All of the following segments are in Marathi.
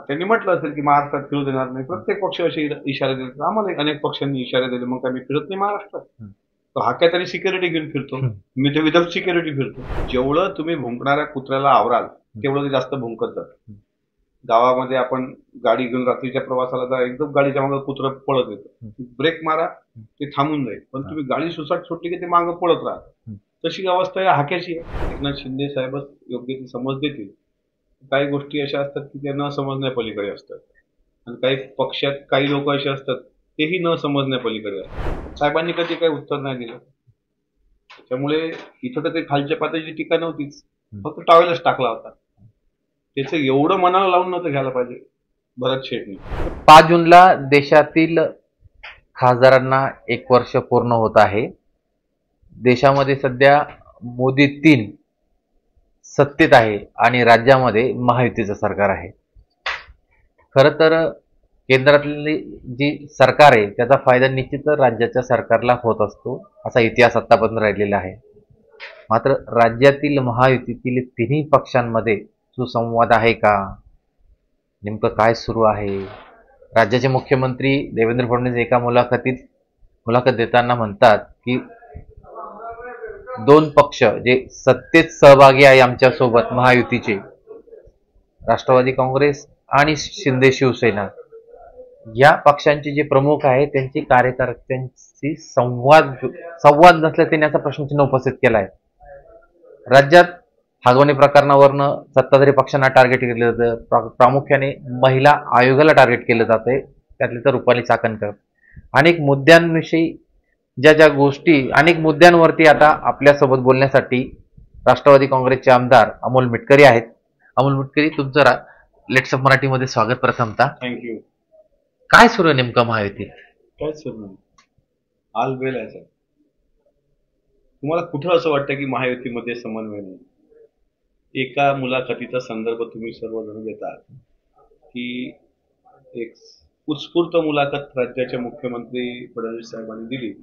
त्यांनी म्हटलं असेल की महाराष्ट्रात फिरू देणार नाही. प्रत्येक पक्ष असे इशारे देतात. आम्हाला अनेक पक्षांनी इशारे दिले, मग आम्ही फिरत नाही महाराष्ट्रात. तो हा काय तरी सिक्युरिटी घेऊन फिरतो, मी तर विदाउट सिक्युरिटी फिरतो. जेवढं तुम्ही भुंकणाऱ्या कुत्र्याला आवराल तेवढं ते जास्त भुंकत जातं. गावामध्ये आपण गाडी घेऊन रात्रीच्या प्रवासाला तर एकदम गाडीच्या मागे कुत्रं पळत येतं, ब्रेक मारा ते थांबून जाईल, पण तुम्ही गाडी सुसाट सोडली की ते मागं पळत राहत. तशी अवस्था या हाक्याची आहे. एकनाथ शिंदे साहेबच योग्य ती समज देतील. काही गोष्टी अशा असतात की त्या न समजण्या पलीकडे असतात, आणि काही पक्षात काही लोक असे असतात तेही न समजण्या पलीकडे असतात. साहेबांनी कधी काही उत्तर नाही दिलं, त्यामुळे इथं तर काही खालच्या पातळीची टीका नव्हतीच, फक्त टॉवेलच टाकला होता. त्याचं एवढं मनाला लावून नव्हतं घ्यायला पाहिजे भरत शेठनी. 5 जूनला देशातील खासदारांना 1 वर्ष पूर्ण होत आहे. देशामध्ये सध्या मोदी 3 सत्तेत आहे आणि राज्यामध्ये महायुतीचं सरकार आहे. खरं तर केंद्रातली जी सरकार आहे त्याचा फायदा निश्चितच राज्याच्या सरकारला होत असतो, असा इतिहास आतापर्यंत राहिलेला आहे. मात्र राज्यातील महायुतीतील तिन्ही पक्षांमध्ये सुसंवाद आहे का, नेमकं काय सुरू आहे? राज्याचे मुख्यमंत्री देवेंद्र फडणवीस एका मुलाखत देताना म्हणतात की 2 पक्ष जे सत्तेत सहभागी आहे आमच्यासोबत महायुतीचे, राष्ट्रवादी काँग्रेस आणि शिंदे शिवसेना, या पक्षांचे जे प्रमुख आहेत त्यांची कार्यकर्त्यांशी संवाद नसल्यास त्यांनी असा प्रश्नचिन्ह उपस्थित केला आहे. राज्यात हागवणे प्रकरणावरनं सत्ताधारी पक्षांना टार्गेट केलं जातं, प्रामुख्याने महिला आयोगाला टार्गेट केलं जातंय, त्यातले तर रुपाली चाकणकर. अनेक मुद्द्यांविषयी अनेक मुद्द्यांवरती आता आपल्यासोबत बोलण्यासाठी राष्ट्रवादी काँग्रेसचे आमदार अमोल मिटकरी आहेत. अमोल मिटकरी, तुमचं लेट्स ऑफ मराठीमध्ये स्वागत. प्रथमतः थँक्यू. काय सुरू आहे नेमकं महायुतीत? काय सुरू नाही, आल बेल आहे. तुम्हाला कुठं असं वाटतं की महायुतीमध्ये समन्वय नाही? एका मुलाखतीचा संदर्भ तुम्ही सर्वजण देतात की एक उत्स्फूर्त मुलाखत राज्याचे मुख्यमंत्री फडणवीस साहेबांनी दिली,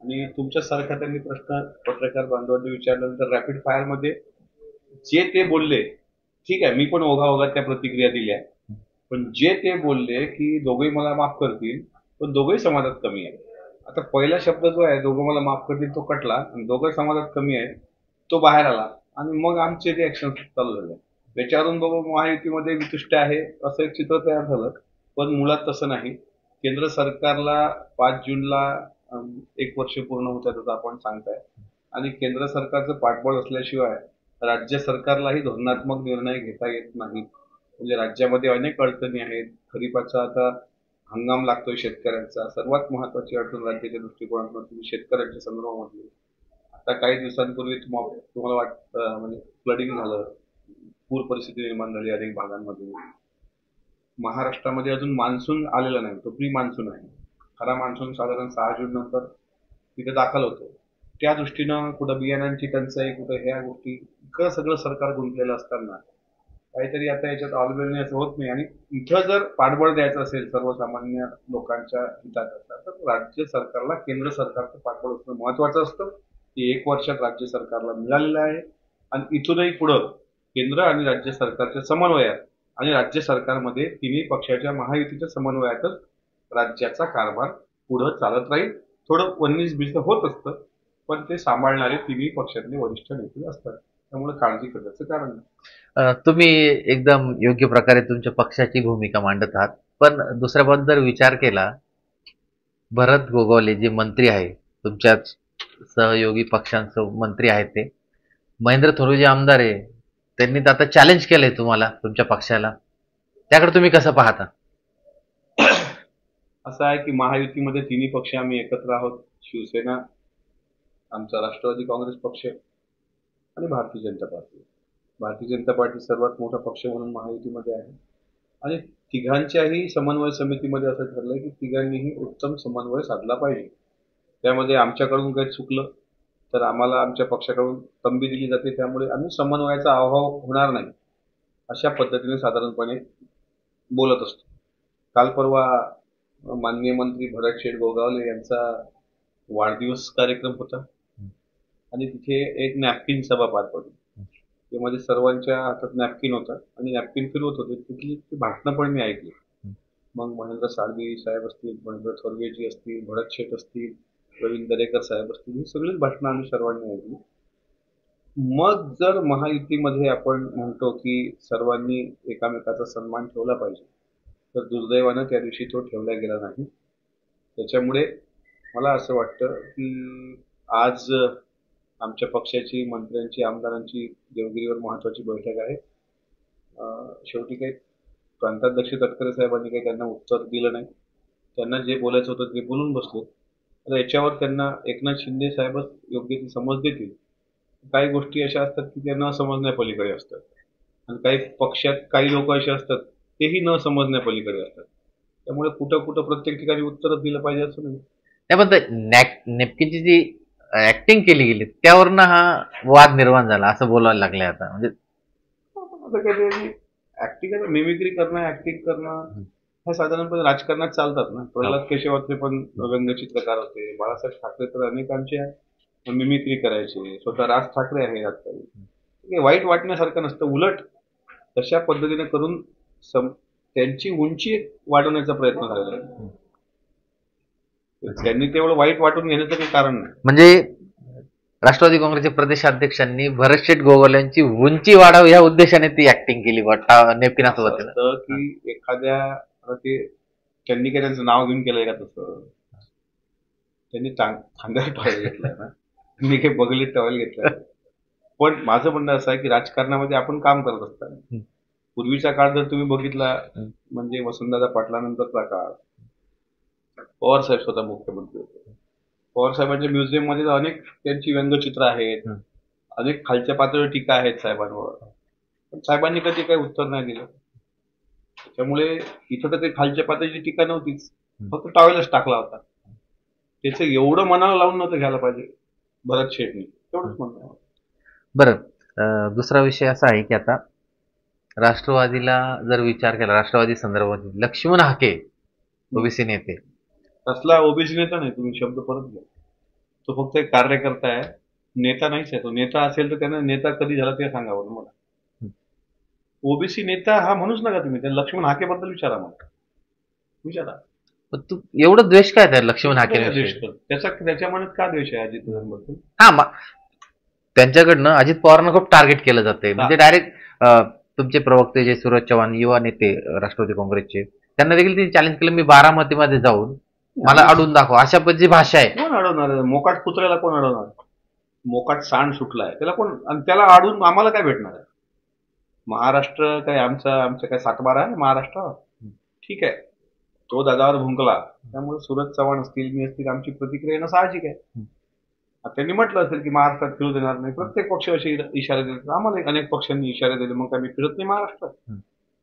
आणि तुमच्यासारखा त्यांनी प्रश्न पत्रकार बांधवांनी विचारल्यानंतर रॅपिड फायर मध्ये जे ते बोलले, ठीक आहे, मी पण ओघा त्या प्रतिक्रिया दिल्या, पण जे ते बोलले की दोघेही मला माफ करतील, पण दोघेही समाजात कमी आहे. आता पहिला शब्द जो आहे दोघं मला माफ करतील तो कटला, आणि दोघं समाजात कमी आहे तो बाहेर आला, आणि मग आमचे रिॲक्शन चालू झाले. त्याच्यावरून बघू महायुतीमध्ये वितुष्ट आहे असं एक चित्र तयार झालं, पण मुळात तसं नाही. केंद्र सरकारला 5 जूनला 1 वर्ष पूर्ण होत आहे असं आपण सांगताय, आणि केंद्र सरकारचं पाठबळ असल्याशिवाय राज्य सरकारलाही धोरणात्मक निर्णय घेता येत नाही. म्हणजे राज्यामध्ये अनेक अडचणी आहेत. खरीपाचा आता हंगाम लागतोय शेतकऱ्यांचा. सर्वात महत्वाची अडचण राज्याच्या दृष्टिकोनातून तुम्ही शेतकऱ्यांच्या संदर्भामध्ये आता काही दिवसांपूर्वी तुम्हाला वाटतं म्हणजे फ्लडिंग झालं, पूर परिस्थिती निर्माण झाली अनेक भागांमध्ये. महाराष्ट्रामध्ये अजून मान्सून आलेला नाही, तो प्री मान्सून आहे. खरा मान्सून साधारण 6 जून नंतर तिथे दाखल होतो. त्या दृष्टीनं कुठं बियाणांची टंचाई, कुठं ह्या गोष्टी, इतकं सगळं सरकार गुंतलेलं असताना काहीतरी आता याच्यात ऑलवेलने असं होत नाही. आणि इथं जर पाठबळ द्यायचं असेल सर्वसामान्य लोकांच्या हिताकरता, तर राज्य सरकारला केंद्र सरकारचं पाठबळ असणं महत्वाचं असतं. ते 1 वर्षात राज्य सरकारला मिळालेलं आहे, आणि इथूनही पुढं केंद्र आणि राज्य सरकारच्या समन्वयात आणि राज्य सरकारमध्ये तिन्ही पक्षाच्या महायुतीच्या समन्वयातच राज्याचा कारभार पुढं चालत राहील. थोडं 19-20 होत असतं, पण ते सांभाळणारे तिन्ही पक्षातले वरिष्ठ नेते असतात, त्यामुळे काळजी करण्याचं कारण नाही. तुम्ही एकदम योग्य प्रकारे तुमच्या पक्षाची भूमिका मांडत आहात, पण दुसऱ्या बाजूला जर विचार केला, भरत गोगावले जे मंत्री आहे, तुमच्या सहयोगी पक्षांचे मंत्री आहेत, ते महेंद्र थोरवे जे आमदार आहे, त्यांनी तर आता चॅलेंज केलंय तुम्हाला, तुमच्या पक्षाला. त्याकडे तुम्ही कसं पाहता? असं आहे की महायुतीमध्ये तिन्ही पक्ष आम्ही एकत्र आहोत. शिवसेना, आमचा राष्ट्रवादी काँग्रेस पक्ष आणि भारतीय जनता पार्टी. भारतीय जनता पार्टी सर्वात मोठा पक्ष म्हणून महायुतीमध्ये आहे, आणि तिघांच्याही समन्वय समितीमध्ये असं ठरलंय की तिघांनीही उत्तम समन्वय साधला पाहिजे. त्यामध्ये आमच्याकडून काही चुकलं तर आम्हाला आमच्या पक्षाकडून तंबी दिली जाते, त्यामुळे आम्ही समन्वयाचा अभाव होणार नाही अशा पद्धतीने साधारणपणे बोलत असतो. काल परवा माननीय मंत्री भरत शेठ गोगावले यांचा वाढदिवस कार्यक्रम होता, आणि तिथे एक नॅपकिन सभा पार पडली. ते मध्ये सर्वांच्या हातात नॅपकिन होता आणि नॅपकिन फिरवत होते. तिथली ती भाषणं पण मी ऐकली. मग महेंद्र साळवी साहेब असतील, महेंद्र थोरवेजी असतील, भरत शेठ असतील, प्रवीण दरेकर साहेब असतील, ही सगळीच भाषणं आम्ही सर्वांनी ऐकली. मग जर महायुतीमध्ये आपण म्हणतो की सर्वांनी एकामेकाचा सन्मान ठेवला पाहिजे, तर दुर्दैवानं त्या दिवशी तो ठेवला गेला नाही. त्याच्यामुळे मला असं वाटतं की आज आमच्या पक्षाची, मंत्र्यांची, आमदारांची देवगिरीवर महत्वाची बैठक आहे. शेवटी काही प्रांताध्यक्ष तटकरे साहेबांनी काही त्यांना उत्तर दिलं नाही. त्यांना जे बोलायचं होतं ते बोलून बसले. तर याच्यावर त्यांना एकनाथ शिंदे साहेबच योग्य ती समज देतील. काही गोष्टी अशा असतात की त्या न समजण्यापलीकडे असतात आणि काही पक्षात काही लोक असे असतात तेही न समजण्यापलीकडे असतात. त्यामुळे कुठं कुठं प्रत्येक ठिकाणी उत्तरच दिलं पाहिजे असं नाही. त्याबद्दल नेपकीची जी ऍक्टिंग केली गेली त्यावरनं हा वाद निर्माण झाला असं बोलायला लागले आता. म्हणजे आता काही ऍक्टिंग मिमिक्री करणं, ऍक्टिंग करणं ह्या साधारणपणे राजकारणात चालतात ना. प्रल्हाद केशवात्रे पण व्यंगचित्रकार होते. बाळासाहेब ठाकरे तर अनेकांच्या मिमिक्री करायचे. स्वतः राज ठाकरे आहे आजकाल. हे वाईट वाटण्यासारखं नसतं. उलट तशा पद्धतीने करून त्यांची उंची वाढवण्याचा प्रयत्न झालेला आहे. त्यांनी तेवढं वाईट वाटून घेण्याचं काही कारण नाही. म्हणजे राष्ट्रवादी काँग्रेसच्या प्रदेशाध्यक्षांनी भरतशेठ गोगावले यांची उंची वाढावी या उद्देशाने ती ऍक्टिंग केली नेपकिनासोबत. असतं की एखाद्या आता ते त्यांनी काय त्यांचं नाव घेऊन केलंय का तसं? त्यांनी खांद्यावर टॉवेल घेतलाय ना, मी काही बगलीत टॉवेल घेतलाय. पण माझं म्हणणं असं आहे की राजकारणामध्ये आपण काम करत असताना पूर्वीचा काळ जर तुम्ही बघितला म्हणजे वसंतदादा पाटलानंतरचा काळ, पवार साहेब स्वतः मुख्यमंत्री होते. पवार साहेबांच्या म्युझियम मध्ये अनेक त्यांची व्यंगचित्र आहेत, अनेक खालच्या पातळीवर टीका आहेत साहेबांवर. पण साहेबांनी कधी काही उत्तर नाही दिलं. त्यामुळे इथं तर काही खालच्या पातळीची टीका नव्हतीच, फक्त टॉवेलच टाकला होता. त्याचं एवढं मनाला लावून नव्हतं घ्यायला पाहिजे भरत शेठनी, तेवढंच म्हणणं. बरं, दुसरा विषय असा आहे की आता राष्ट्रवादीला जर विचार केला, राष्ट्रवादी संदर्भात लक्ष्मण हाके ओबीसी नेते, तसला ओबीसी नेता नाही. तुम्ही शब्द परत घ्या. तो फक्त एक कार्यकर्ता आहे, नेता नाहीच आहे. तो नेता असेल तर त्यानं नेता कधी झाला ते सांगावं मला. ओबीसी नेता हा म्हणूच नका तुम्ही. त्या लक्ष्मण हाके बद्दल विचारा मला, विचारा. तू एवढं द्वेष काय त्या लक्ष्मण हाके? त्याच्या मनात का द्वेष आहे अजित पवारांबद्दल? हा, त्यांच्याकडनं अजित पवारांना खूप टार्गेट केलं जाते. म्हणजे डायरेक्ट तुमचे प्रवक्ते जे सूरज चव्हाण, युवा नेते राष्ट्रवादी काँग्रेसचे, त्यांना देखील ते चॅलेंज केलं, मी बारामतीमध्ये जाऊन मला अडवून दाखवा, अशा पद्धतीची भाषा आहे. कोण अडवणार? मोकाट कुत्र्याला कोण अडवणार? मोकाट सांड सुटलाय त्याला कोण? आणि त्याला अडवून आम्हाला काय भेटणार आहे? महाराष्ट्र काय आमचं काय सातबारा आहे महाराष्ट्र? ठीक आहे, तो दादावर भुंकला, त्यामुळे सूरज चव्हाण असतील, मी असतील, आमची प्रतिक्रिया येणं साहजिक आहे. त्यांनी म्हटलं असेल की महाराष्ट्रात फिरू देणार नाही. प्रत्येक पक्ष असे इशारे देतात. आम्हाला अनेक पक्षांनी इशारे दिले, मग काय मी फिरत नाही महाराष्ट्रात?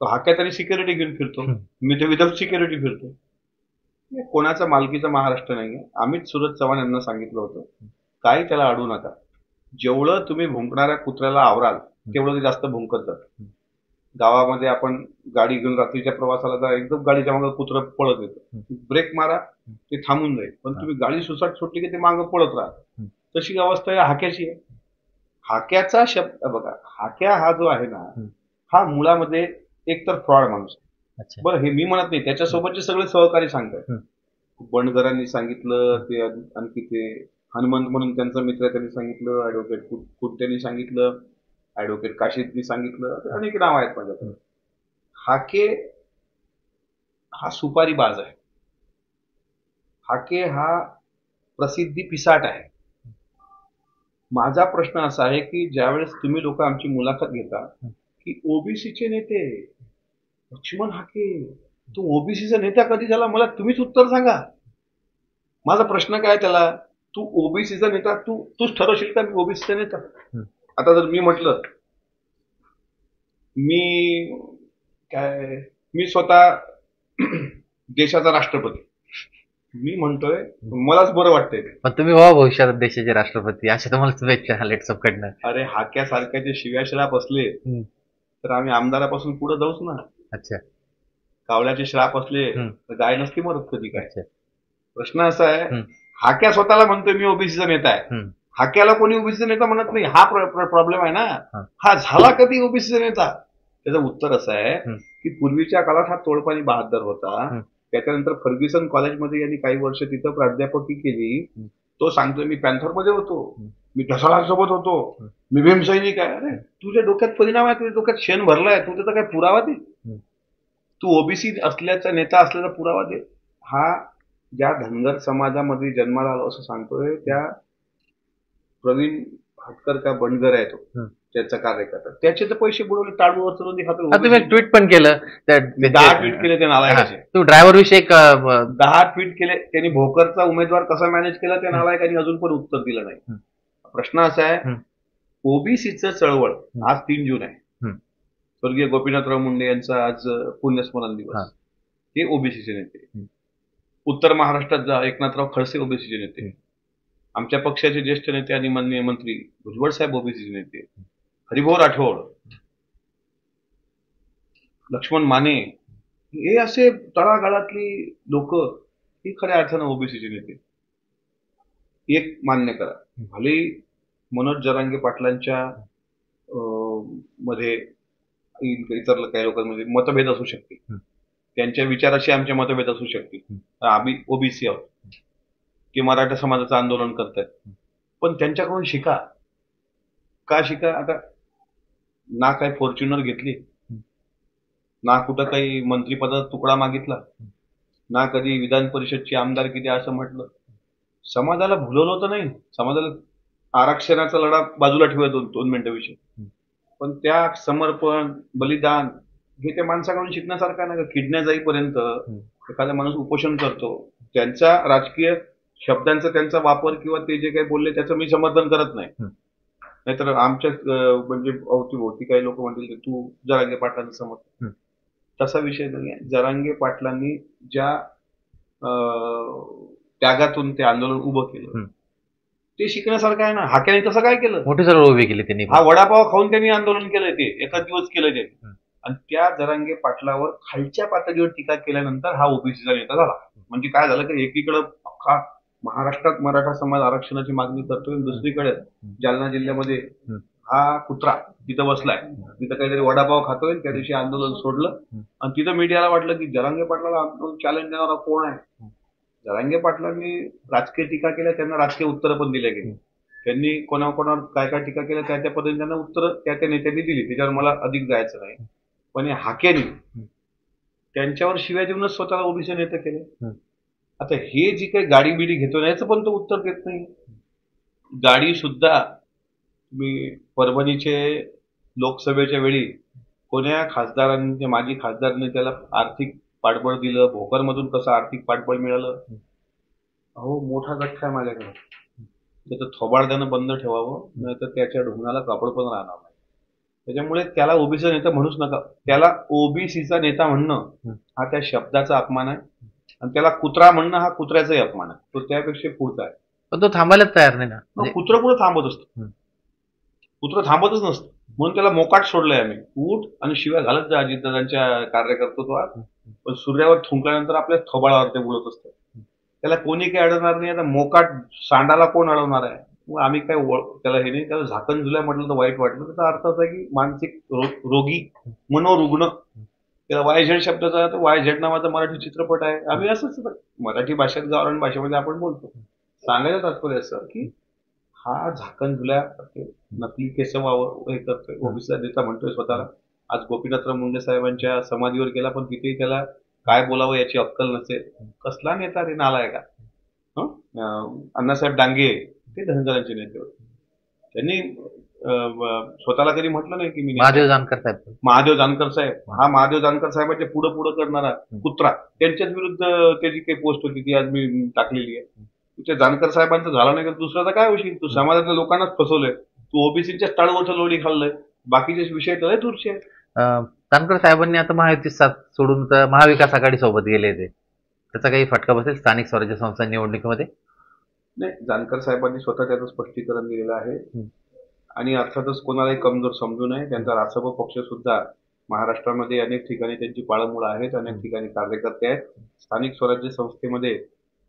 तो हाक्या तरी सिक्युरिटी घेऊन फिरतो, मी तर विदाऊट सिक्युरिटी फिरतो. कोणाचा मालकीचा महाराष्ट्र नाहीये. आम्हीच सूरज चव्हाण यांना सांगितलं होतं, काही त्याला अडू नका. जेवढं तुम्ही भुंकणाऱ्या कुत्र्याला आवराल तेवढं ते जास्त भुंकत जात. गावामध्ये आपण गाडी घेऊन रात्रीच्या प्रवासाला जा, एकदम गाडीच्या मागे कुत्रं पळत येतं. ब्रेक मारा, ते थांबून जाईल. पण तुम्ही गाडी सुसाट सुटली की ते मागं पळत राहत. तशी अवस्था या हाक्याची आहे. हाक्याचा शब्द बघा, हाक्या हा जो आहे ना, हा मुळामध्ये एकतर फ्रॉड माणूस. बरं, हे मी म्हणत नाही, त्याच्यासोबतचे सगळे सहकारी सांगतात. बंडकरांनी सांगितलं, ते आणखी ते हनुमंत म्हणून त्यांचा मित्र त्यांनी सांगितलं, ऍडव्होकेट कुट्ट्यांनी सांगितलं, ऍडव्होकेट काशीदनी सांगितलं, अनेक नाव आहेत माझ्याकडे. हाके हा सुपारी बाज आहे. हाके हा प्रसिद्धी पिसाट आहे. माझा प्रश्न असा आहे की ज्यावेळेस तुम्ही लोक आमची मुलाखत घेता की ओबीसीचे नेते लक्ष्मण हाके, तू ओबीसीचा नेता कधी झाला, मला तुम्हीच उत्तर सांगा. माझा प्रश्न काय त्याला, तू ओबीसीचा नेता, तूच ठरवशील का मी ओबीसीचा नेता? आता जर मी म्हटलं मी स्वतः देशाचा राष्ट्रपती, मी म्हणतोय मलाच बरं वाटतंय. पण तुम्ही व्हा भविष्यात देशाचे राष्ट्रपती, अशा तुम्हाला शुभेच्छा लेट्सअपकडनं. अरे हाक्यासारख्या जे शिव्याश्राप असले तर आम्ही आमदारापासून पुढे जाऊच ना. अच्छा, कावळ्याचे श्राप असले तर गाय नसती मरत कधी काय. प्रश्न असा आहे, हाक्या स्वतःला म्हणतोय मी ओबीसीचा नेता आहे, हाक्याला कोणी ओबीसी नेता म्हणत नाही, हा प्रॉब्लेम आहे ना. हा. हा झाला कधी ओबीसी नेता? त्याचं उत्तर असं आहे हं. की पूर्वीच्या काळात हा तोडपाणी बहादर होता. हं. त्याच्यानंतर फर्ग्युसन कॉलेजमध्ये यांनी काही वर्ष तिथं प्राध्यापकी केली. हं. तो सांगतोय मी पॅन्थरमध्ये होतो, हं. मी ढसाळांसोबत होतो, हं. मी भीमसैनिक आहे. अरे तुझ्या डोक्यात परिणाम आहे, तुझ्या डोक्यात शेण भरलाय, तू त्याचा काय पुरावा दे. हं. तू ओबीसी असल्याचा नेता असल्याचा पुरावा दे. हा ज्या धनगर समाजामध्ये जन्माला आलो असं सांगतोय त्या प्रवीण भाटकर का बनगर आहे तो, हं. त्याचा कार्यकर्ता, त्याचे तर पैसे बुडवले, टाळूवर चलून हा, तुम्ही एक ट्विट पण केलं 10 ट्विट केले ते नालायकाचे. तू ड्रायव्हर विषयी एक 10 ट्विट केले त्यांनी. भोकरचा उमेदवार कसा मॅनेज केला त्या नालायकांनी अजून पण उत्तर दिलं नाही. हं. प्रश्न असा आहे, हं. ओबीसीचं चळवळ आज 3 जून आहे. हं. स्वर्गीय गोपीनाथराव मुंडे यांचा आज पुण्यस्मरण हा. दिवस. हे ओबीसीचे नेते. हं. उत्तर महाराष्ट्रात जा, एकनाथराव खडसे ओबीसीचे नेते. हं. आमच्या पक्षाचे ज्येष्ठ नेते आणि माननीय मंत्री भुजबळ साहेब ओबीसीचे नेते. हरिभाऊ राठोड, लक्ष्मण माने, हे असे तळागाळातली लोक ही खऱ्या अर्थानं ओबीसीचे नेते. एक मान्य करा, भले मनोज जरांगे पाटलांच्या मध्ये इतर काही लोकांमध्ये मतभेद असू शकतील, हं. त्यांच्या विचाराशी आमचे मतभेद असू शकतील. हं. आम्ही ओबीसी आहोत की मराठा समाजाचं आंदोलन करतायत, पण त्यांच्याकडून शिका. का शिका? आता ना काही फॉर्च्युनर घेतली, ना कुठं काही मंत्रिपदाचा तुकडा मागितला, ना कधी विधान परिषदची आमदारकी द्या असं म्हटलं. समाजाला भुलवलं होतं नाही. समाजाला आरक्षणाचा लढा बाजूला ठेवूया 2 मिनिटाविषयी, पण त्या समर्पण बलिदान हे त्या माणसाकडून शिकण्यासारखं नाही का. किडण्या जाईपर्यंत एखादा माणूस उपोषण करतो, त्यांचा राजकीय शब्दांचा त्यांचा वापर किंवा ते जे काही बोलले त्याचं मी समर्थन करत नाही. नाहीतर आमच्या म्हणजे अवतीभोवती काही लोक म्हणतील तू जरांगे पाटलांचं समर्थन. तसा विषय नाही आहे. जरांगे पाटलांनी ज्या त्यागातून ते आंदोलन उभं केलं ते शिकण्यासारखं आहे ना. हाक्याने तसं काय केलं? मोठी चळवळ उभी केली त्यांनी. हा वडापाव खाऊन त्यांनी आंदोलन केलंय, ते एकाच दिवस केलंय त्यांनी. आणि त्या जरांगे पाटलावर खालच्या पातळीवर टीका केल्यानंतर हा ओबीसीचा नेता झाला. म्हणजे काय झालं की एकीकडे अख्खा महाराष्ट्रात मराठा समाज आरक्षणाची मागणी करतोय, दुसरीकडे जालना जिल्ह्यामध्ये हा कुत्रा तिथं बसलाय, तिथं काहीतरी वडापाव खातोय. त्या दिवशी आंदोलन सोडलं आणि तिथं मीडियाला वाटलं की जरांगे पाटलाला आंदोलन चॅलेंज देणारा कोण आहे. जरांगे पाटलांनी राजकीय टीका केल्या, त्यांना राजकीय उत्तरं पण दिल्या गेली. त्यांनी कोणाकोणावर काय काय टीका केल्या त्या त्या पद्धतीने त्यांना उत्तरं त्या त्या नेत्यांनी दिली. त्याच्यावर मला अधिक जायचं नाही. पण या हाकेनी त्यांच्यावर शिव्या देऊनच स्वतःला ओबीसी नेते केले. आता हे जी काही गाडी बिडी घेतो याचं पण तो उत्तर देत नाही. गाडी सुद्धा तुम्ही परभणीचे लोकसभेच्या वेळी कोण्या खासदारांनी, माजी खासदारांनी त्याला आर्थिक पाठबळ दिलं, भोकरमधून कसं आर्थिक पाठबळ मिळालं. अहो मोठा गठ्ठा आहे माझ्याकडे, त्याचं थोबाडदानं बंद ठेवावं, नाहीतर त्याच्या ढोंगणाला कापड पण राहणार नाही. त्याच्यामुळे त्याला ओबीसी नेता म्हणूच नका. त्याला ओबीसीचा नेता म्हणणं हा त्या शब्दाचा अपमान आहे, आणि त्याला कुत्रा म्हणणं हा कुत्र्याचाही अपमान आहे. तो त्यापेक्षा पुढचा आहे. पण तो थांबायलाच तयार नाही ना. कुत्रं कुठं थांबत असतं? कुत्रं थांबतच नसतं. म्हणून त्याला मोकाट सोडलंय आम्ही. उठ आणि शिव्या घालत जा अजितदादांच्या कार्यकर्तृत्वात, पण सूर्यावर थुंकल्यानंतर आपल्या थोबाळावर ते उडत असतं. त्याला कोणी काही अडवणार नाही. आता मोकाट सांडाला कोण अडवणार आहे? मग आम्ही काय त्याला हे नाही. त्याला झाकण झुल्या म्हटलं तर वाईट वाटलं. त्याचा अर्थ असा आहे की मानसिक रोगी, मनोरुग्ण. त्याला वायझेड शब्दाचा वायझेड नावाचा मराठी चित्रपट आहे. आम्ही असंच मराठी भाषेत गावरान भाषेमध्ये आपण बोलतो. सांगायचं तात्पर्य असं की हा झाकण झुल्या नकली केस हे करतोय, ओबीसीचा नेता म्हणतोय स्वतःला. आज गोपीनाथराव मुंडे साहेबांच्या समाधीवर गेला, पण तिथेही त्याला काय बोलावं याची अक्कल नसेल. कसला नेता रे, नालाय का? अण्णासाहेब डांगे ते धनगरांचे नेते होते. त्यांनी स्वतःला कधी म्हटलं नाही की मी महादेव जानकर साहेब. महादेव जानकर साहेब, हा महादेव जानकर साहेबांच्या पुढं पुढं करणारा कुत्रा, त्यांच्याच विरुद्ध त्याची काही पोस्ट होती ती आज मी टाकलेली आहे. तुझ्या जानकर साहेबांचं झालं नाही तर दुसऱ्याचा काय होशील? तू समाजातल्या लोकांनाच फसवलंय, तू ओबीसीच्या टाळवरचं लोणी खाल्लंय, बाकीचे विषय तर दूरचे आहेत. जानकर साहेबांनी आता महायुती साथ सोडून तर महाविकास आघाडी सोबत गेले ते, त्याचा काही फटका बसेल स्थानिक स्वराज्य संस्था निवडणुकीमध्ये? नाही, जानकर साहेबांनी स्वतः त्याचं स्पष्टीकरण दिलेलं आहे. आणि अर्थातच कोणालाही कमजोर समजू नये. त्यांचा रासप पक्ष सुद्धा महाराष्ट्रामध्ये अनेक ठिकाणी त्यांची पाळंमुळं आहेत, अनेक ठिकाणी कार्यकर्ते आहेत. स्थानिक स्वराज्य संस्थेमध्ये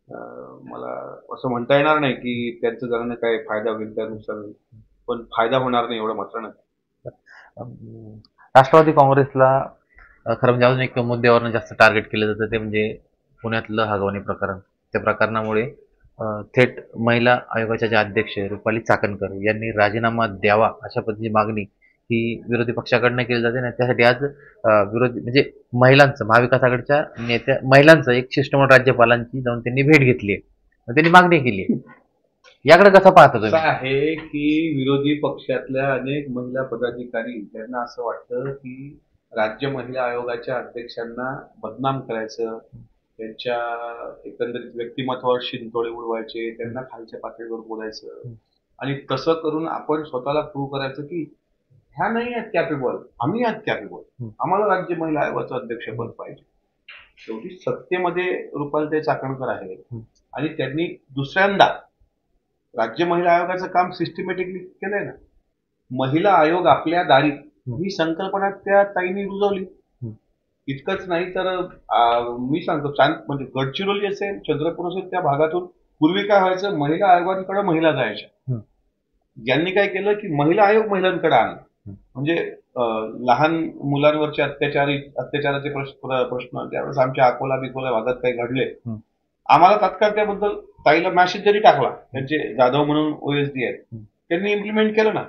मला असं म्हणता येणार नाही की त्यांचं जाण्याने काय फायदा होईल त्या नुकसान होईल, पण फायदा होणार नाही एवढं मात्र नाही. अं, राष्ट्रवादी काँग्रेसला खरं म्हणजे अजून एक मुद्द्यावरनं जास्त टार्गेट केलं जातं ते म्हणजे पुण्यातलं हगवणे प्रकरण. त्या प्रकरणामुळे थेट महिला आयोगाच्या ज्या अध्यक्ष रुपाली चाकणकर यांनी राजीनामा द्यावा अशा पद्धतीची मागणी ही विरोधी पक्षाकडनं केली जाते. आणि त्यासाठी आज विरोधी म्हणजे महिलांचं महाविकास आघाडीच्या नेत्या महिलांचं एक शिष्टमंडळ राज्यपालांची जाऊन त्यांनी भेट घेतली आहे, त्यांनी मागणी केली आहे. याकडे कसं पाहता असं तुम्ही? आहे की विरोधी पक्षातल्या अनेक महिला पदाधिकारी त्यांना असं वाटतं की राज्य महिला आयोगाच्या अध्यक्षांना बदनाम करायचं, त्यांच्या एकंदरीत व्यक्तिमत्वावर शिंतोडे उडवायचे, त्यांना खालच्या पातळीवर बोलायचं आणि तसं करून आपण स्वतःला प्रूव्ह करायचं की ह्या नाही आहेत कॅपेबल, आम्ही आहात कॅपेबल, आम्हाला राज्य महिला आयोगाचं अध्यक्षपद पाहिजे. शेवटी सत्तेमध्ये रुपालताई चाकणकर आहे आणि त्यांनी दुसऱ्यांदा राज्य महिला आयोगाचं काम सिस्टमॅटिकली केलंय ना. महिला आयोग आपल्या दारी ही संकल्पना त्या ताईंनी रुजवली. इतकंच नाही तर मी सांगतो म्हणजे गडचिरोली असेल, चंद्रपूर असेल, त्या भागातून पूर्वी काय व्हायचं, महिला आयोगांकडे महिला जायच्या. यांनी काय केलं की महिला आयोग महिलांकडे आणला. म्हणजे लहान मुलांवरचे अत्याचाराचे प्रश्न त्यावेळेस आमच्या अकोला बिकोला भागात काही घडले, आम्हाला तात्काळ त्याबद्दल ताईला मॅसेज जरी टाकला, त्यांचे जाधव म्हणून ओएसडी आहेत, त्यांनी इम्प्लिमेंट केलं ना.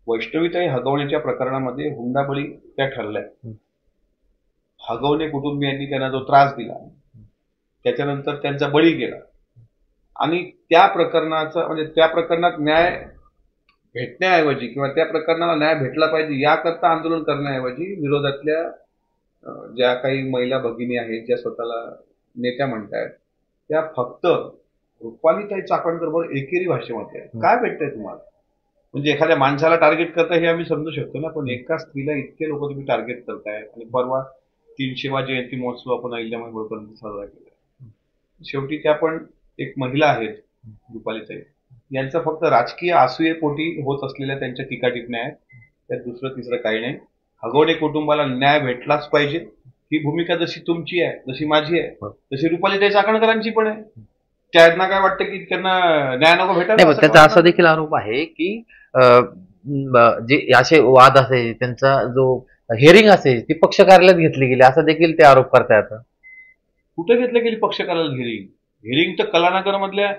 वैष्णवीताई हगवण्याच्या प्रकरणामध्ये हुंडाबळी त्या ठरल्या. हगवणे कुटुंबियांनी त्यांना जो त्रास दिला, त्याच्यानंतर त्यांचा बळी गेला आणि त्या प्रकरणात न्याय भेटण्याऐवजी किंवा त्या प्रकरणाला न्याय भेटला पाहिजे याकरता आंदोलन करण्याऐवजी विरोधातल्या ज्या काही महिला भगिनी आहेत, ज्या स्वतःला नेत्या म्हणतायत, त्या फक्त रुपालीताई चाकणकर बरोबर एकेरी भाषेमध्ये काय भेटतंय तुम्हाला. म्हणजे एखाद्या माणसाला टार्गेट करताय हे आम्ही समजू शकतो ना, पण एका स्त्रीला इतके लोक तुम्ही टार्गेट करताय. आणि परवा 300वा जयंती महोत्सव आपण अहिल्याबाई होळकरांचा साजरा केला. शेवटी त्या पण एक महिला आहेत रुपालीताई, यांचं फक्त राजकीय असूयेपोटी होत असलेल्या त्यांच्या टीका टिप्पण्या आहेत, त्यात दुसरं तिसरं काही नाही. हगवणे कुटुंबाला न्याय भेटलाच पाहिजे ही भूमिका जशी तुमची आहे, जशी माझी आहे, तशी रुपालीताई चाकणकरांची पण आहे. त्यांना काय वाटतं की त्यांना न्याय नको भेटायला. त्याचा असा देखील आरोप आहे की जे असे वाद असे त्यांचा जो हिअरिंग असेल ती पक्ष कार्यालयात घेतली गेली असा देखील ते आरोप करतायत. कुठे घेतलं गेली पक्ष कार्यालयात हिअरिंग तर कलानगर मधल्या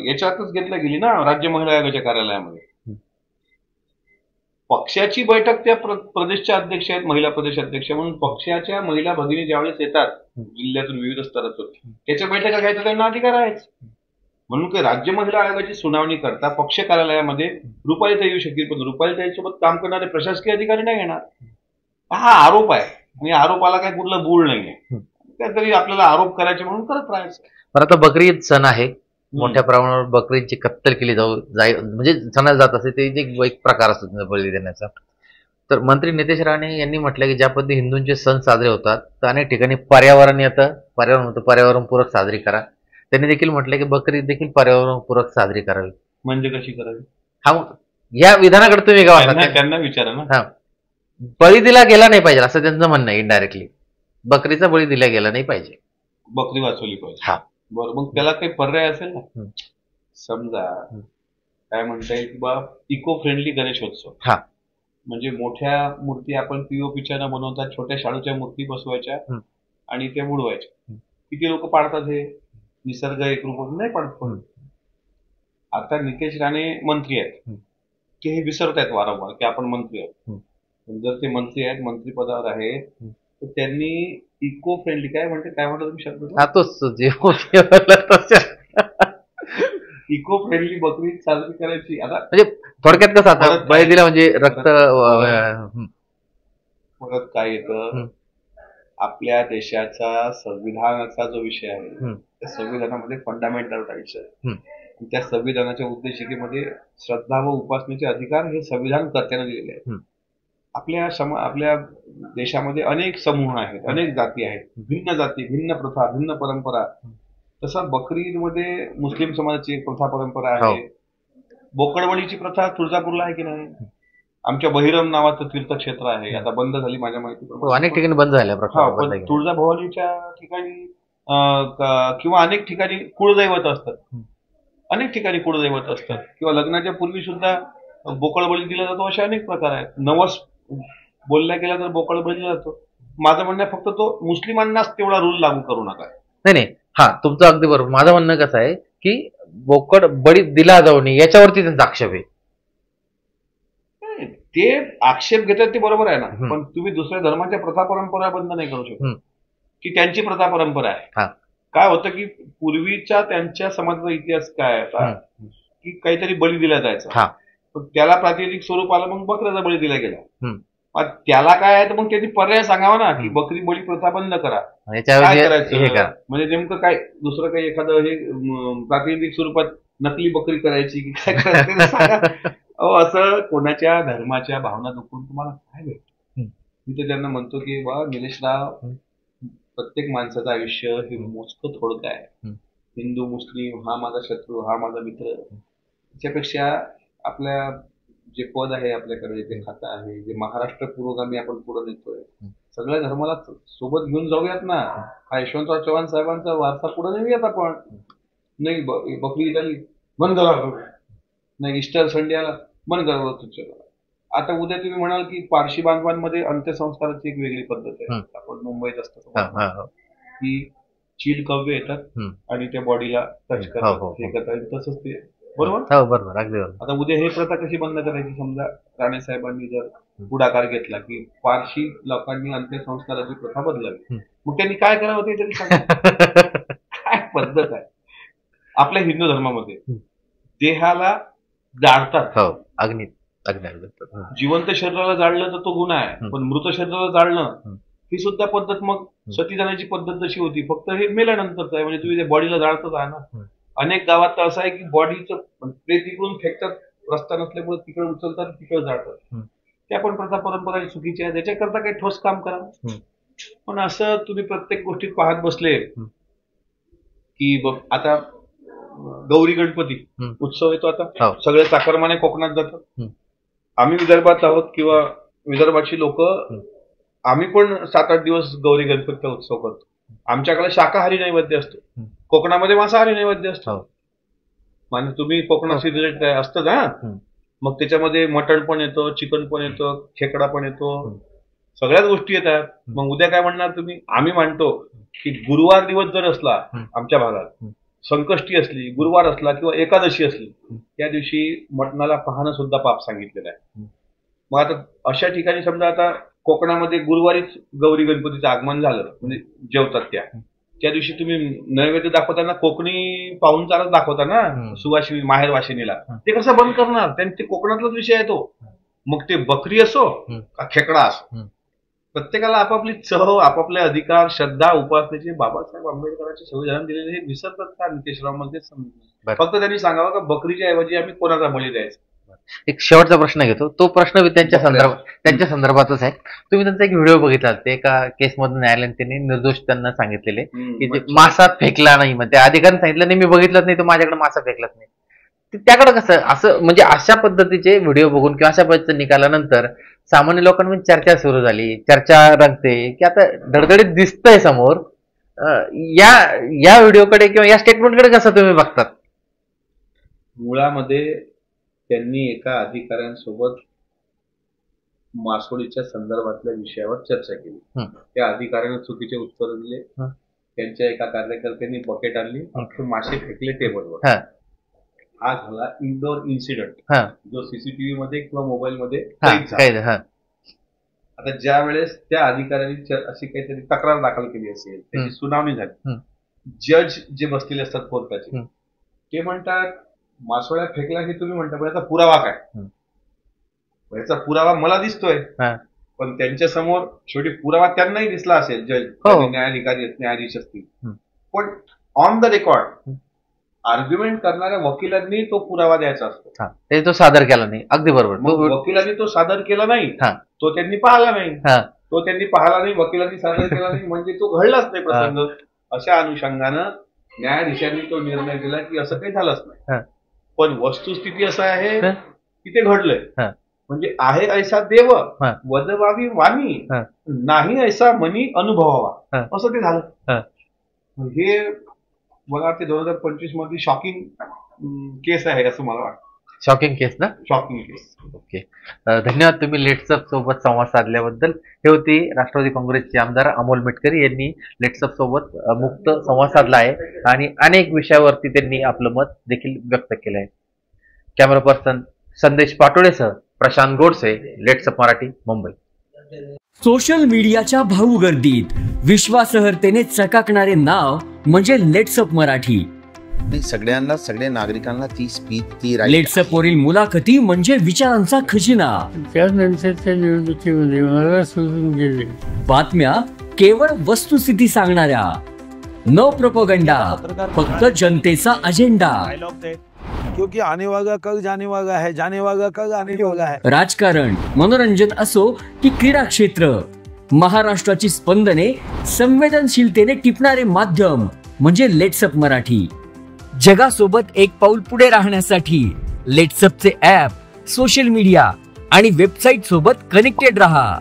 याच्यातच घेतल्या गेली ना, राज्य महिला आयोगाच्या कार्यालयामध्ये. पक्षाची बैठक त्या प्रदेशच्या अध्यक्ष आहेत, महिला प्रदेश अध्यक्ष म्हणून पक्षाच्या महिला भगिनी ज्यावेळेस येतात जिल्ह्यातून विविध स्तरातून, त्याच्या बैठका घ्यायचा त्यांना अधिकार आहेच. म्हणून काही राज्य महिला आयोगाची सुनावणी करता पक्ष कार्यालयामध्ये रुपालीताई येऊ शकतील, पण रुपालीताईसोबत काम करणारे प्रशासकीय अधिकारी नाही येणार. हा आरोप आहे आणि आरोपाला काही कुठलं बूळ नाहीये. काहीतरी आपल्याला आरोप करायचे म्हणून करत राहायचं. पण आता बकरी ईद सण आहे, मोठ्या प्रमाणावर बकरीची कत्तल केली म्हणजे सणाला जात असते, ते एक प्रकार असतो त्यांचा बळी देण्याचा. तर मंत्री नितेश राणे यांनी म्हटलं की ज्या पद्धती हिंदूंचे सण साजरे होतात तर अनेक ठिकाणी पर्यावरणपूरक साजरी करा. त्यांनी देखील म्हटलं की बकरी देखील पर्यावरणपूरक साजरी करावी. म्हणजे कशी करावी? हा, या विधानाकडे तुम्ही त्यांना विचारा ना. हा, बळी दिला गेला नाही पाहिजे असं त्यांचं म्हणणं आहे. इनडायरेक्टली बकरीचा बळी दिला गेला नाही पाहिजे, बकरी वाचवली पाहिजे. हा बरं, मग त्याला काही पर्याय असेल ना. समजा काय म्हणता येईल की बा इको फ्रेंडली गणेशोत्सव. हा, म्हणजे मोठ्या मूर्ती आपण पीओपीच्या न बनवता छोट्या शाडूच्या मूर्ती बसवायच्या आणि त्या बुडवायच्या. किती लोक पाडतात हे? निसर्ग एकरूप नाही पाडत. आता नितेश राणे मंत्री आहेत की हे विसरत आहेत वारंवार की आपण मंत्री आहोत. जर ते मंत्री आहेत, मंत्रिपदावर आहेत, तर त्यांनी इको फ्रेंडली काय म्हणतात तुम्ही शब्द? इको फ्रेंडली बकरी साजरी करायची. आता म्हणजे थोडक्यात कसं आता बळी दिला म्हणजे रक्त परत काय येतं, आपल्या देशाचा संविधानाचा जो विषय आहे त्या संविधानामध्ये फंडामेंटल राईट्स आहे. त्या संविधानाच्या उद्देशिकेमध्ये श्रद्धा व उपासनेचे अधिकार हे संविधान कर्त्याने दिलेले आहेत. आपल्या देशामध्ये अनेक समूह आहेत, अनेक जाती आहेत, भिन्न जाती, भिन्न प्रथा, भिन्न परंपरा. तसा बकरी ईदमध्ये मुस्लिम समाजाची एक प्रथा परंपरा आहे. बोकडबळीची प्रथा तुळजापूरला आहे की नाही? आमच्या बहिरम नावाचं तीर्थक्षेत्र आहे, आता बंद झाली माझ्या माहितीप्रमाणे, अनेक ठिकाणी बंद झाल्या. तुळजाभवानीच्या ठिकाणी किंवा अनेक ठिकाणी कुळदैवत असतात, अनेक ठिकाणी कुळदैवत असतात, किंवा लग्नाच्या पूर्वी सुद्धा बोकळ बळी दिला जातो. असे अनेक प्रकार आहेत. नवस बोलल्या गेला तर बोकळ बळी दिला जातो. माझं म्हणणं आहे फक्त तो मुस्लिमांनाच तेवढा रूल लागू करू नका. नाही नाही, हा तुमचं अगदी बरोबर. माझं म्हणणं कसं आहे की बोकड बळी दिला जाऊ नये याच्यावरती त्यांचा आक्षेप आहे. ते आक्षेप घेतात ते बरोबर आहे ना, पण तुम्ही दुसऱ्या धर्माच्या प्रथा परंपरा बंद नाही करू शकत की त्यांची प्रथा परंपरा आहे. काय होतं की पूर्वीच्या त्यांच्या समाजाचा इतिहास काय होता की काहीतरी बळी दिला जायचा, पण त्याला प्रातिनिधिक स्वरूप आलं, मग बकऱ्याचा बळी दिला गेला. त्याला काय आहे तर मग त्यांनी पर्याय सांगावा ना की बकरी बळी प्रथा बंद करा. काय करायचं म्हणजे नेमकं काय दुसरं काही एखादं हे प्रातिनिधिक स्वरूपात नकली बकरी करायची की काय करायचं. असं कोणाच्या धर्माच्या भावना दुखून तुम्हाला काय भेटतं. मी तर त्यांना म्हणतो की बा निलेशराव, प्रत्येक माणसाचं आयुष्य हे मोजकं थोडं आहे. हिंदू मुस्लिम, हा माझा शत्रू, हा माझा मित्र, त्याच्यापेक्षा आपल्या जे पद आहे आपल्याकडे, जे खातं आहे, जे महाराष्ट्र पुरोगामी आपण पुढे नेतोय, सगळ्या धर्माला सोबत घेऊन जाऊयात ना. हा यशवंतराव चव्हाण साहेबांचा वारसा पुढे नेऊयात आपण. नाही बकरी ईद आली बंद करा, नाही ईस्टर संडे आला बंद करा तुमच्या. आता उद्या तुम्ही म्हणाल की पारशी बांधवांमध्ये अंत्यसंस्काराची एक वेगळी पद्धत आहे. आपण मुंबईत असतो की चील कव्य येतात आणि त्या बॉडीला टच करतात, हे करतात, तसंच ते बरोबर बरोबर अगदी बरोबर. आता उद्या हे प्रथा कशी बंद करायची. समजा राणे साहेबांनी जर पुढाकार घेतला की पारशी लोकांनी अंत्यसंस्काराची प्रथा बदलावी, मग त्यांनी काय करावं ते तरी सांगा. काय पद्धत आहे आपल्या हिंदू धर्मामध्ये. देहाला जाळतात, अग्नी जिवंत शरीराला जाळलं तर तो गुन्हा आहे, पण मृत शरीराला जाळणं ही सुद्धा पद्धत मग सतीदानाची पद्धत जशी होती, फक्त हे मेल्यानंतरच आहे. म्हणजे तुम्ही बॉडीला जाळतच आहे ना. अनेक गावात तर असं आहे की बॉडीचं प्रेत इकडून फेकतात, रस्ता नसल्यामुळे तिकडे उचलतात, तिकडे जाळतात. त्या पण प्रथा परंपरा चुकीच्या आहे. त्याच्याकरता काही ठोस काम करा. पण असं तुम्ही प्रत्येक गोष्टीत पाहत बसले की आता गौरी गणपती उत्सव येतो. आता सगळे चाकरमाने कोकणात जातात. आम्ही विदर्भात आहोत किंवा विदर्भाची लोक, आम्ही पण 7-8 दिवस गौरी गणपतीचा उत्सव करतो. आमच्याकडे शाकाहारी नैवेद्य असतो, कोकणामध्ये मांसाहारी नैवेद्य असतो. म्हणजे तुम्ही कोकणात रिलेटेड असतं ना, मग त्याच्यामध्ये मटण पण येतं, चिकन पण येतं, खेकडा पण येतो, सगळ्याच गोष्टी येतात. मग उद्या काय म्हणणार तुम्ही. आम्ही मानतो की गुरुवार दिवस जर असला आमच्या भागात, संकष्टी असली, गुरुवार असला किंवा एकादशी असली, त्या दिवशी मटणाला पाहणं सुद्धा पाप सांगितलेलं आहे. मग आता अशा ठिकाणी समजा आता कोकणामध्ये गुरुवारीच गौरी गणपतीचं आगमन झालं, म्हणजे जेवतात त्या दिवशी तुम्ही नैवेद्य दाखवताना कोकणी पाहुणचारच दाखवता ना, सुवासिनी माहेर वाशिनीला. ते कसं बंद करणार. त्यांचे कोकणातलाच विषय आहे तो. मग ते बकरी असो का खेकडा असो, प्रत्येकाला आपापली चव, आपापले अधिकार, श्रद्धा, उपासनेचे बाबासाहेब आंबेडकरांचे संविधान दिलेले हे विसरतात का नितेशराव. मध्ये फक्त त्यांनी सांगावं का बकरीच्या ऐवजी आम्ही कोणाचा बळी द्यायचा. एक शेवटचा प्रश्न घेतो. तो प्रश्न त्यांच्या संदर्भातच आहे. तुम्ही त्यांचा एक व्हिडिओ बघितला, ते एका केसमधून न्यायालयाने त्यांनी निर्दोष त्यांना सांगितलेले की ते मासा फेकला नाही. मग त्या अधिकाऱ्याने सांगितलं नाही, मी बघितलंच नाही, तो माझ्याकडे मासा फेकलाच नाही. त्याकडे कसं असं, म्हणजे अशा पद्धतीचे व्हिडिओ बघून किंवा अशा पद्धतीच्या निकालानंतर सामान्य लोकांमध्ये चर्चा सुरू झाली, चर्चा रंगते की आता धडधडीत दिसतंय समोर. या व्हिडिओकडे किंवा या स्टेटमेंटकडे कसं तुम्ही बघतात. मुळामध्ये त्यांनी एका अधिकाऱ्यांसोबत मासोळीच्या संदर्भातल्या विषयावर चर्चा केली. त्या अधिकाऱ्याने चुकीचे उत्तर दिले. त्यांच्या एका कार्यकर्त्यांनी बकेट आणली, मासे फेकले टेबलवर. हा झाला इंडोर इन्सिडेंट, जो सीसीटीव्ही मध्ये किंवा मोबाईल मध्ये झाला. आता ज्या वेळेस त्या अधिकाऱ्यांनी अशी काहीतरी तक्रार दाखल केली असेल, त्याची सुनावणी झाली, जज जे बसलेले असतात कोर्टाचे, ते म्हणतात मासोळ्या फेकल्या हे तुम्ही म्हणता, पण याचा पुरावा काय. याचा पुरावा मला दिसतोय, पण त्यांच्या समोर शेवटी पुरावा त्यांनाही दिसला असेल, जज न्यायाधीश असतील, पण ऑन द रेकॉर्ड आर्ग्युमेंट करणाऱ्या वकिलांनी तो पुरावा द्यायचा असतो. तो सादर केला नाही. अगदी बरोबर. वकिलांनी तो सादर केला नाही, तो त्यांनी पाहिला नाही, वकिलांनी सादर केला नाही, म्हणजे तो घडलाच नाही प्रसंग. अशा अनुषंगानं न्यायाधीशांनी तो निर्णय दिला की असं काही झालंच नाही. पण वस्तुस्थिती असं आहे की ते घडलंय. म्हणजे आहे ऐसा देव वदवावी वाणी, नाही ऐसा मनी अनुभवावा, असं ते झालं. हे मला वाटते 2025 मध्ये शॉकिंग केस आहे असं मला वाटतं. शॉकिंग केस ना? शॉकिंग केस. ओके, धन्यवाद तुम्ही लेट्सअप सोबत संवाद साधल्याबद्दल. हे होते राष्ट्रवादी काँग्रेसचे आमदार अमोल मिटकरी यांनी लेट्सअप सोबत मुक्त संवाद साधला आहे आणि अनेक विषयावरती त्यांनी आपलं मत देखील व्यक्त केलं आहे. कॅमेरा पर्सन संदेश पाटोळेसह प्रशांत गोडसे, लेट्सअप मराठी, मुंबई. सोशल मीडियाच्या भाऊ गर्दीत विश्वासार्हतेने चकाकणारे नाव म्हणजे लेट्सअप मराठी. सगळ्यांना, सगळ्या नागरिकांना ती स्पीच, ती लेट्सअप वरील मुलाखती म्हणजे विचारांचा खजिना. त्यानंतरच्या निवडणुकीमध्ये मला सोडून गेले. बातम्या केवळ वस्तुस्थिती सांगणाऱ्या, न प्रोपगंडा, फक्त जनतेचा अजेंडा. क्योंकि आने वाला कल जाने वाला है, जाने वाला कल आने वाला है. राजकारण, मनोरंजन असो की क्रीडा क्षेत्र, महाराष्ट्राची स्पंदने संवेदनशीलतेने टिपणारे माध्यम म्हणजे लेट्सअप मराठी. जगासोबत एक पाऊल पुढे राहण्यासाठी लेट्सअपचे ॲप, सोशल मीडिया आणि वेबसाईट सोबत कनेक्टेड रहा.